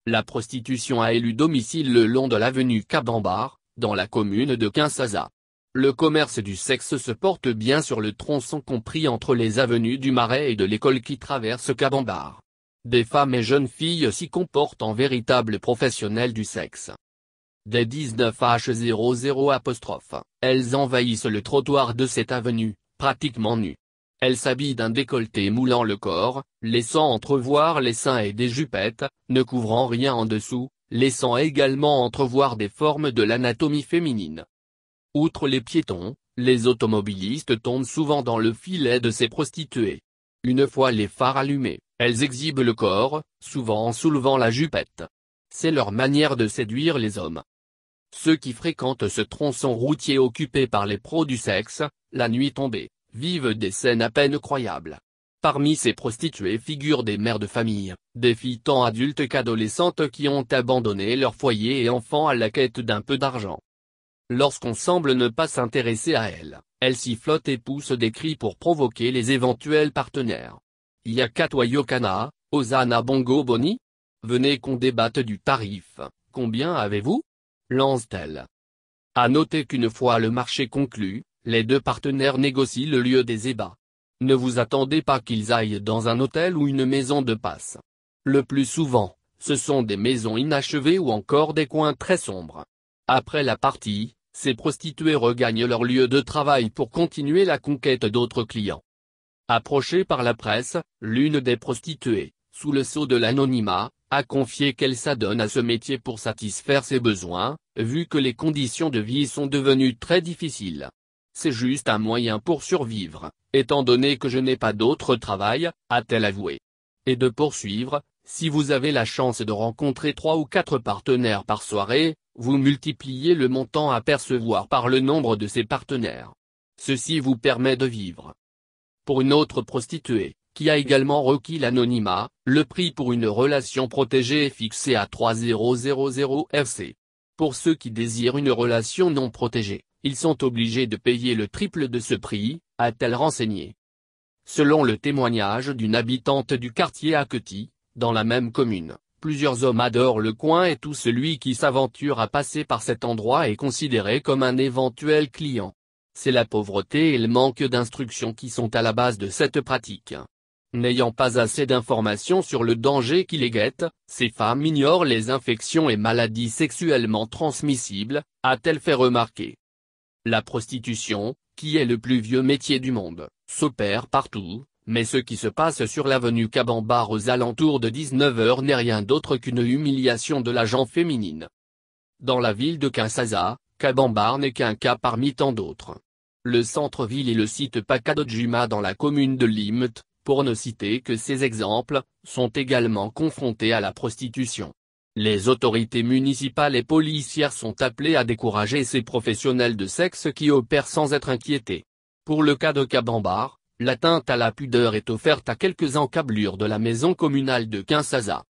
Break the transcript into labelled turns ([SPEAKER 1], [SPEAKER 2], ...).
[SPEAKER 1] La prostitution a élu domicile le long de l'avenue Cabambar, dans la commune de Kinshasa. Le commerce du sexe se porte bien sur le tronçon compris entre les avenues du Marais et de l'école qui traverse Cabambar. Des femmes et jeunes filles s'y comportent en véritables professionnels du sexe. Dès 19h00, elles envahissent le trottoir de cette avenue, pratiquement nues. Elles s'habillent d'un décolleté moulant le corps, laissant entrevoir les seins et des jupettes, ne couvrant rien en dessous, laissant également entrevoir des formes de l'anatomie féminine. Outre les piétons, les automobilistes tombent souvent dans le filet de ces prostituées. Une fois les phares allumés, elles exhibent le corps, souvent en soulevant la jupette. C'est leur manière de séduire les hommes. Ceux qui fréquentent ce tronçon routier occupé par les pros du sexe, la nuit tombée, vivent des scènes à peine croyables. Parmi ces prostituées figurent des mères de famille, des filles tant adultes qu'adolescentes qui ont abandonné leur foyer et enfants à la quête d'un peu d'argent. Lorsqu'on semble ne pas s'intéresser à elles, elles sifflotent et poussent des cris pour provoquer les éventuels partenaires. Yakato Yokana, Osana Bongo Boni? Venez qu'on débatte du tarif, combien avez-vous? Lance-t-elle. À noter qu'une fois le marché conclu, les deux partenaires négocient le lieu des ébats. Ne vous attendez pas qu'ils aillent dans un hôtel ou une maison de passe. Le plus souvent, ce sont des maisons inachevées ou encore des coins très sombres. Après la partie, ces prostituées regagnent leur lieu de travail pour continuer la conquête d'autres clients. Approchée par la presse, l'une des prostituées, sous le sceau de l'anonymat, a confié qu'elle s'adonne à ce métier pour satisfaire ses besoins, vu que les conditions de vie sont devenues très difficiles. C'est juste un moyen pour survivre, étant donné que je n'ai pas d'autre travail, a-t-elle avoué. Et de poursuivre, si vous avez la chance de rencontrer 3 ou 4 partenaires par soirée, vous multipliez le montant à percevoir par le nombre de ces partenaires. Ceci vous permet de vivre. Pour une autre prostituée, qui a également requis l'anonymat, le prix pour une relation protégée est fixé à 3000 FC. Pour ceux qui désirent une relation non protégée, ils sont obligés de payer le triple de ce prix, a-t-elle renseigné. Selon le témoignage d'une habitante du quartier Aketi, dans la même commune, plusieurs hommes adorent le coin et tout celui qui s'aventure à passer par cet endroit est considéré comme un éventuel client. C'est la pauvreté et le manque d'instruction qui sont à la base de cette pratique. N'ayant pas assez d'informations sur le danger qui les guette, ces femmes ignorent les infections et maladies sexuellement transmissibles, a-t-elle fait remarquer. La prostitution, qui est le plus vieux métier du monde, s'opère partout, mais ce qui se passe sur l'avenue Cabambar aux alentours de 19h n'est rien d'autre qu'une humiliation de la gent féminine. Dans la ville de Kinshasa, Cabambar n'est qu'un cas parmi tant d'autres. Le centre-ville et le site Pakadojima dans la commune de Limete, pour ne citer que ces exemples, sont également confrontés à la prostitution. Les autorités municipales et policières sont appelées à décourager ces professionnels de sexe qui opèrent sans être inquiétés. Pour le cas de Cabambar, l'atteinte à la pudeur est offerte à quelques encablures de la maison communale de Kinshasa.